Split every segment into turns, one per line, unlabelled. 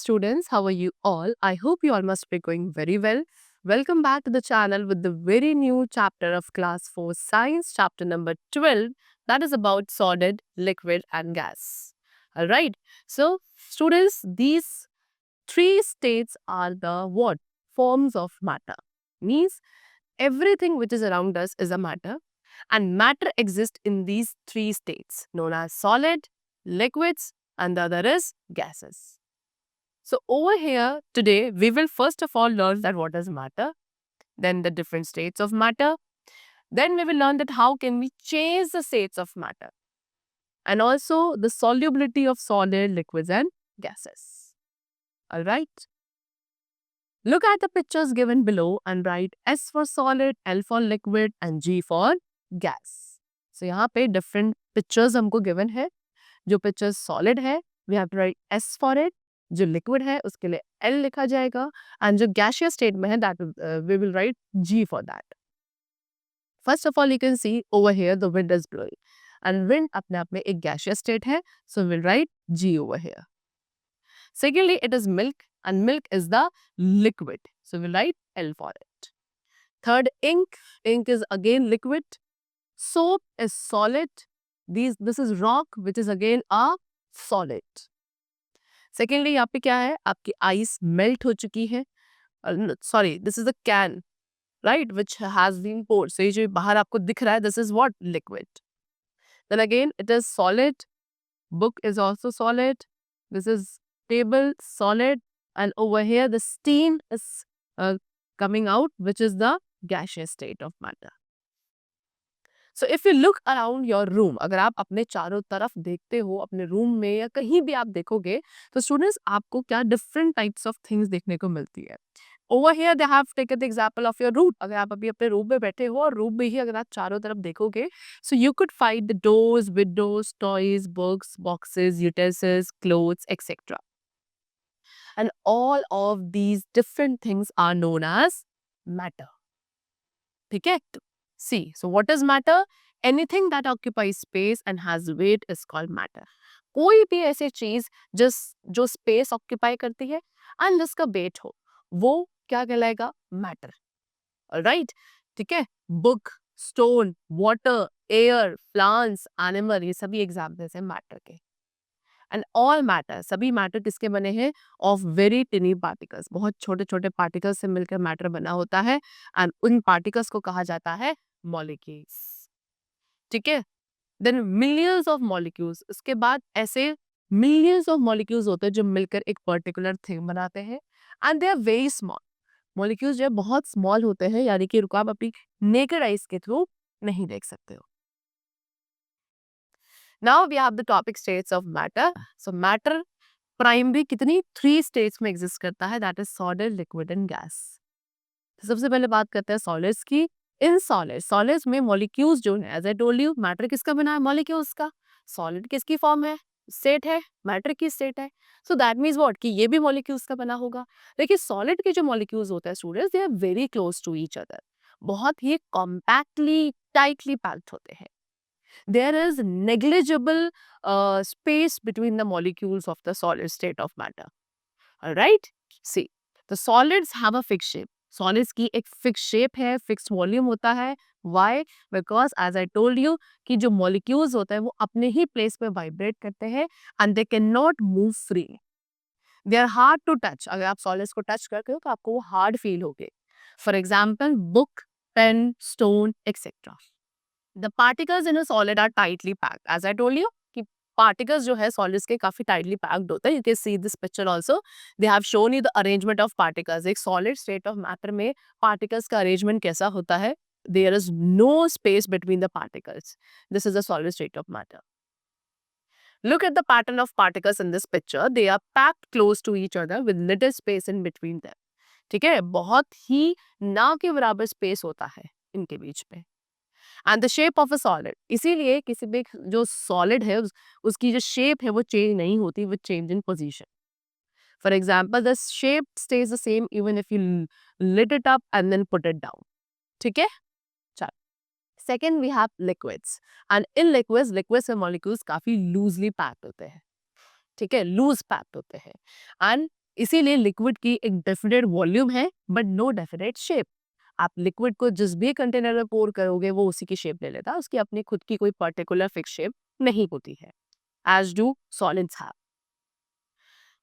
students, how are you all? I hope you all must be going very well. Welcome back to the channel with the very new chapter of class 4 science, chapter number 12, that is about solid, liquid and gas. All right. So students, these three states are the what? Forms of matter. Means everything which is around us is a matter, and matter exists in these three states known as solid, liquids and the other is gases. So over here today, we will first of all learn that what is matter, then the different states of matter. Then we will learn that how can we change the states of matter, and also the solubility of solid, liquids and gases. Alright. Look at the pictures given below and write S for solid, L for liquid and G for gas. So यहाँ पे different pictures हमको given है. जो pictures solid है, we have to write S for it. जो liquid है, उसके लिए L लिखा जाएगा. And जो gaseous state में है, that we will write G for that. First of all, you can see over here the wind is blowing. And wind अपने आप में एक gaseous state है. So we'll write G over here. Secondly, it is milk, and milk is the liquid. So we'll write L for it. Third, ink. Ink is again liquid. Soap is solid. This is rock, which is again a solid. Secondly, यहाँ पे क्या है? आपकी ice melt हो चुकी है. Sorry, this is the can, right? Which has been poured. So ये जो बाहर आपको दिख रहा है, this is what? Liquid. Then again, it is solid. Book is also solid. This is table, solid. And over here, the steam is coming out, which is the gaseous state of matter. So if you look around your room, अगर आप अपने चारों तरफ देखते हो अपने room में या कहीं भी आप देखोगे, तो students आपको क्या different types of things देखने को मिलती है. Over here they have taken the example of your room. अगर आप अभी अपने रूम में बैठे हो और रूम में ही अगर आप चारों तरफ देखोगे, so you could find the doors, windows, toys, books, boxes, utensils, clothes, etc. And all of these different things are known as matter. ठीक है? See, so what is matter? Anything that occupies space and has weight is called matter. कोई भी ऐसी चीज जो space occupy करती है and जिसका वेट हो, वो क्या कहलाएगा? मैटर. ऑलराइट. ठीक है? Book, stone, water, air, plants, animal, ये सभी एग्जाम्पल्स हैं मैटर के. एंड ऑल मैटर, सभी मैटर किसके बने हैं? Of very टिनी particles. बहुत छोटे छोटे पार्टिकल्स से मिलकर मैटर बना होता है एंड उन पार्टिकल्स को कहा जाता है मॉलिक्यूल्स. ठीक है? Then millions of molecules. उसके बाद ऐसे मिलियंस ऑफ मॉलिक्यूल्स होते हैं जो मिलकर एक पर्टिकुलर थिंग बनाते हैं and they are very small. Molecules जो है बहुत स्मॉल होते हैं, यानी कि इनको आप अपनी नेकेड आइज के थ्रू नहीं देख सकते हो. Now we have the topic states of matter. So matter primary कितनी 3 स्टेट्स में एग्जिस्ट करता है, that is solid, liquid and gas. सबसे पहले बात करते हैं सॉलिड्स की. इन सॉलिड्स में मॉलिक्यूल्स जो है, as I told you, matter किसका बना है? मॉलिक्यूल्स का. सॉलिड किसकी फॉर्म है? स्टेट है. मैटर की स्टेट है. सो दैट मीन्स व्हाट कि ये भी मॉलिक्यूल्स का बना होगा. देखिए सॉलिड के जो मॉलिक्यूल्स होते हैं students, they are very close to each other. बहुत ही कॉम्पैक्टली टाइटली पैक्ड होते हैं. There is negligible space between the molecules of the solid state of matter. Alright? See, the solids have a fixed shape. Solids की एक fixed shape है, fixed volume होता है. Why? Because as I told you कि जो molecules होते हैं वो अपने ही place पे vibrate करते हैं and they cannot move freely. They are hard to touch. अगर आप solids को touch करते हो तो आपको वो hard feel होगे. For example, book, pen, stone, etc. The particles in a solid are tightly packed. As I told you, कि particles जो है solids के काफी tightly packed होते हैं. You can see this picture also. They have shown you the arrangement of particles. एक solid state of matter में particles का arrangement कैसा होता है? There is no space between the particles. This is a solid state of matter. Look at the pattern of particles in this picture. They are packed close to each other with little space in between them. ठीक है? बहुत ही ना के बराबर space होता है इनके बीच में. And the shape of a solid. इसीलिए किसी भी जो सॉलिड है उसकी जो शेप है वो चेंज नहीं होती with change in position. For example the shape stays the same even if you lift it up and then put it down. ठीक है? चलो. Second we have liquids. And in liquids के molecules काफी loosely packed होते हैं. ठीक है? Loose packed होते हैं. एंड इसीलिए लिक्विड की एक डेफिनेट वॉल्यूम है बट नो डेफिनेट शेप। आप लिक्विड को जिस भी कंटेनर में पोर करोगे वो उसी की शेप ले लेता है, उसकी अपनी खुद की कोई पर्टिकुलर फिक्स शेप नहीं होती है, as do solids have.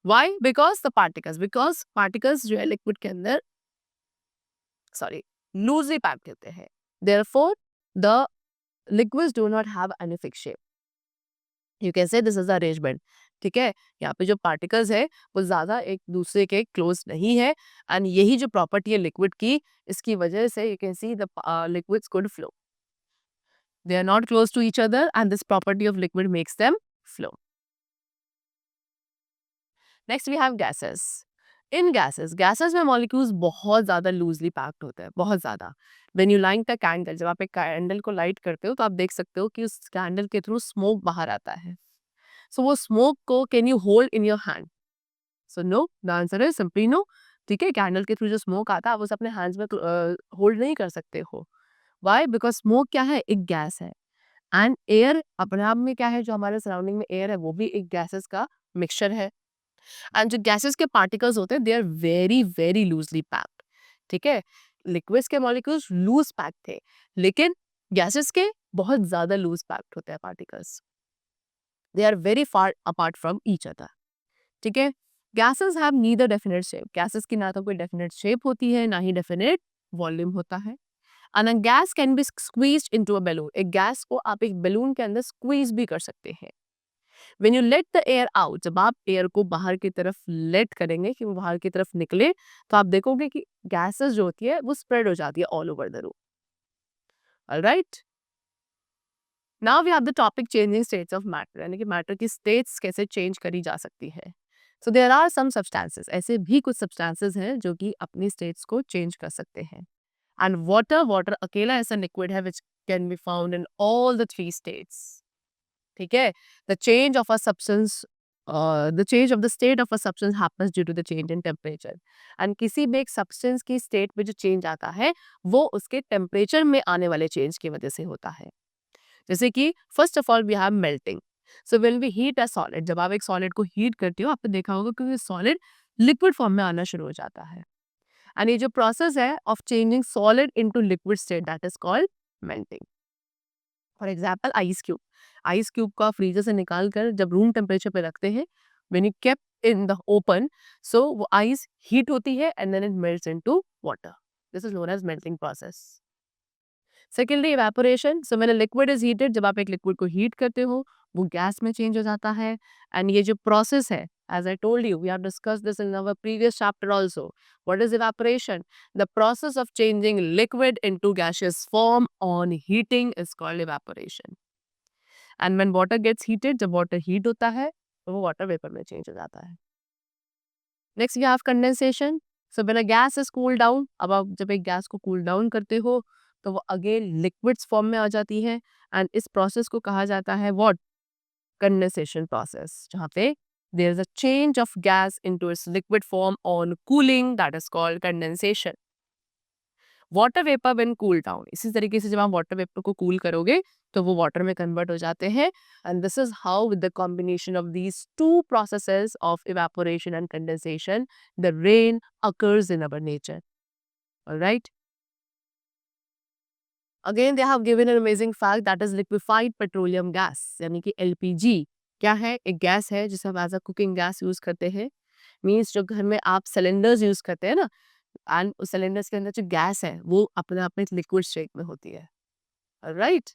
Why? Because particles जो है लिक्विड के अंदर सॉरी लूजली पैक्ड होते हैं, therefore the liquids do not have any fix shape. You can say this is arrangement. ठीक है, यहाँ पे जो पार्टिकल्स है वो ज्यादा एक दूसरे के क्लोज नहीं है, एंड यही जो प्रॉपर्टी है लिक्विड की, इसकी वजह से you can see the liquids could flow. They are not close to each other and this property of liquid makes them flow. Next we have gases. इन गैसेस में मॉलिक्यूल्स बहुत ज्यादा लूजली पैक्ड होते हैं, बहुत ज्यादा। When you light the candle, जब आप एक कैंडल को लाइट करते हो तो आप देख सकते हो कि उस कैंडल के थ्रू स्मोक बाहर आता है। सो वो स्मोक को can you hold in your hand? So no, the answer is simply no. ठीक है, कैंडल के थ्रू जो स्मोक आता है आप उसे अपने हैंड्स में होल्ड नहीं कर सकते हो। व्हाई? बिकॉज स्मोक क्या है, एक गैस है, एंड एयर अपने आप में क्या है, जो हमारे सराउंडिंग में एयर है वो भी एक गैसेस का मिक्सचर है। एंड जो गैसेस के पार्टिकल्स होते हैं they are very very loosely packed. ठीक है, लिक्विड्स के मॉलिक्यूल्स लूज पैक्ड थे, लेकिन गैसेस के बहुत ज्यादा लूज पैक्ड होते हैं particles. They are very far apart from each other. ठीक है, gases have neither definite shape. Gases की ना तो कोई डेफिनेट शेप होती है, ना ही डेफिनेट वॉल्यूम होता है। And a gas can be squeezed into a balloon. एक गैस को आप एक बैलून के अंदर स्क्वीज भी कर सकते हैं। When you let the air out, जब आप एयर को बाहर की तरफ लेट करेंगे कि वो बाहर की तरफ निकले, तो आप देखोगे कि गैसेस जो होती है वो स्प्रेड हो जाती है all over the room. Alright, now we have the topic changing states of matter, यानी कि मैटर की स्टेट्स कैसे चेंज करी जा सकती है। So there are some substances, ऐसे भी कुछ सब्सटेंसेस हैं जो कि अपनी स्टेट्स को चेंज कर सकते हैं। एंड वाटर अकेला ऐसा लिक्विड है which can be found in all the three states. ठीक है, the change of a substance the change of the state of a substance happens due to the change in temperature. And किसी भी एक substance की state में जो change आता है वो उसके टेम्परेचर में आने वाले चेंज की वजह से होता है। जैसे कि first of all we have melting. So when we heat a solid, जब आप एक सॉलिड को हीट करते हो आपने देखा होगा कि सॉलिड लिक्विड फॉर्म में आना शुरू हो जाता है। एंड ये जो प्रोसेस है of changing solid into liquid state, that is called melting. For example ice cube को आप फ्रीजर से निकाल कर जब रूम टेम्परेचर पे रखते हैं, when you kept in the open, so वो आइस हीट होती है and then it melts into water. This is known as melting process. Secondly evaporation. So when a liquid is heated, जब आप एक liquid को हीट करते हो वो गैस में चेंज हो जाता है। एंड ये जो प्रोसेस है, as I told you, we have discussed this in our previous chapter also. What is evaporation? The process of changing liquid into gaseous form on heating is called evaporation. And when water gets heated, जब water heat होता है तो वो water vapour में change हो जाता है। Next we have condensation. So when a gas is cool down, अब आप जब एक गैस को कूल डाउन करते हो तो वो अगेन लिक्विड्स फॉर्म में आ जाती है, एंड इस प्रोसेस को कहा जाता है व्हाट? कंडेंसेशन प्रोसेस, जहाँ पे there is a change of gas into its liquid form on cooling, that is called condensation. Water vapour when cool down, इसी तरीके से जब आप वाटर वेपर को कूल करोगे तो वो वाटर में कन्वर्ट हो जाते हैं। And this is how with the combination of these two processes of evaporation and condensation the rain occurs in our nature. Alright, again they have given an amazing fact, that is liquefied petroleum gas, यानी कि LPG क्या है? एक gas है जिसे हम as a cooking gas use करते हैं। मीन्स जो घर में आप सिलेंडर्स यूज करते हैं ना, एंड उस सिलेंडर्स के अंदर जो गैस है वो अपने आप में लिक्विड स्टेट में होती है। राइट,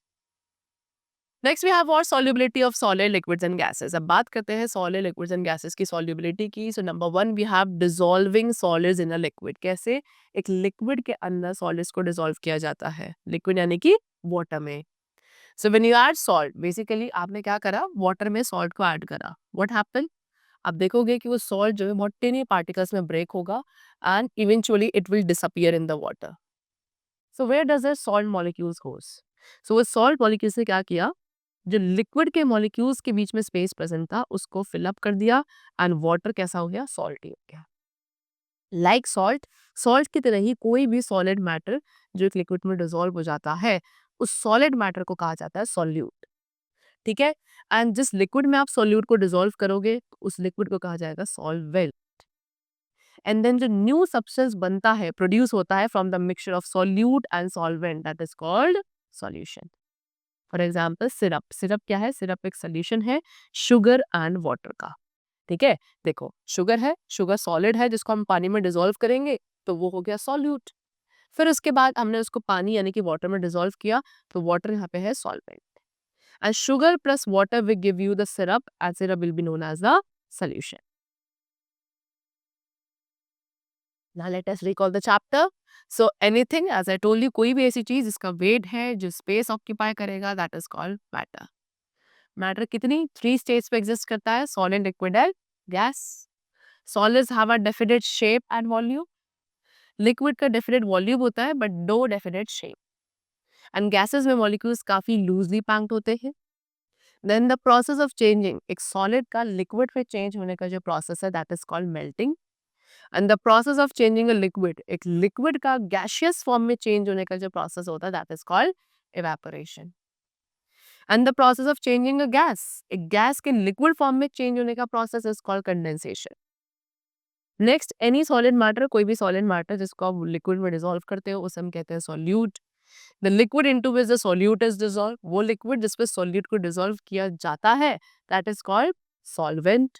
नेक्स्ट वी हैव और solubility of solid liquids and gases. अब बात करते हैं सॉलिड लिक्विड्स एंड गैसेस की सॉल्युबिलिटी की। So number one we have dissolving solids in a liquid. कैसे? एक लिक्विड के अंदर सॉलिड्स को डिसॉल्व किया जाता है, लिक्विड यानी कि वाटर में। So when you add salt, basically आपने क्या करा, वाटर में सॉल्ट को ऐड करा, व्हाट हैपन? आप देखोगे कि वो सॉल्ट जो है बहुत टिनी पार्टिकल्स में ब्रेक होगा and eventually it will disappear in the water. So where does the salt molecules goes? So वो सॉल्ट मॉलिक्यूल्स ने क्या किया, जो लिक्विड के मॉलिक्यूल्स के बीच में स्पेस प्रेजेंट था उसको फिल अप कर दिया, एंड वाटर कैसा हो गया? सॉल्टी हो गया। लाइक सॉल्ट की तरह ही कोई भी सॉलिड मैटर जो एक लिक्विड में डिसॉल्व हो जाता है, उस सॉलिड मैटर को कहा जाता है सॉल्यूट। ठीक है, एंड जिस लिक्विड में आप सॉल्यूट को डिसॉल्व करोगे उस लिक्विड को कहा जाएगा सॉल्वेंट। एंड देन जो न्यू सब्सटेंस बनता है, प्रोड्यूस होता है from the mixture of solute and solvent, that is called solution. For example syrup, syrup क्या है? सिरप एक सोल्यूशन है शुगर एंड वाटर का। ठीक है, देखो शुगर है, शुगर सॉलिड है जिसको हम पानी में डिसॉल्व करेंगे तो वो हो गया सॉल्यूट। फिर उसके बाद हमने उसको पानी यानी कि वाटर में डिसॉल्व किया तो वाटर यहाँ पे है solvent. And sugar plus water will give you the syrup and syrup will be known as the solution. Now let us recall the chapter. So anything, as I told you, कोई भी ऐसी चीज जिसका weight है, जो space occupy करेगा, that is called matter. Matter कितनी 3 states पे एग्जिस्ट करता है? Solid, liquid and gas. Solids have a definite shape and volume, liquid का डेफिनेट वॉल्यूम होता है but no definite shape, and gases में मॉलिक्यूल्स काफी लूजली पैक्ड होते हैं। Then the process of changing, एक सॉलिड का लिक्विड में चेंज होने का जो प्रोसेस है, that is called melting. And the process of changing a liquid, एक लिक्विड का गैसियस फॉर्म में चेंज होने का जो प्रोसेस होता है, that is called evaporation. And the process of changing a gas, एक गैस के लिक्विड फॉर्म में चेंज होने का process is called condensation. Next, any solid matter, कोई भी सॉलिड मैटर जिसको आप लिक्विड में डिसॉल्व करते हो उसे हम कहते हैं solute. The liquid into which the solute is dissolve, वो लिक्विड जिसपे सॉल्यूट को डिसॉल्व किया जाता है, that is called solvent.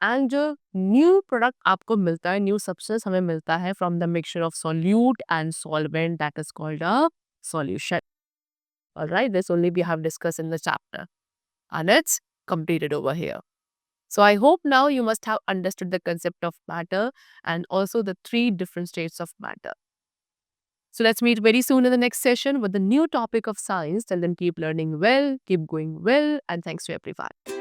And जो न्यू प्रोडक्ट आपको मिलता है, न्यू सब्सटेंस हमें मिलता है from the mixture of solute and solvent, that is called a solution. Alright, this only we have discussed in the chapter and it's completed over here. So I hope now you must have understood the concept of matter and also the 3 different states of matter. So let's meet very soon in the next session with the new topic of science. Till then, keep learning well, keep going well, and thanks to everyone.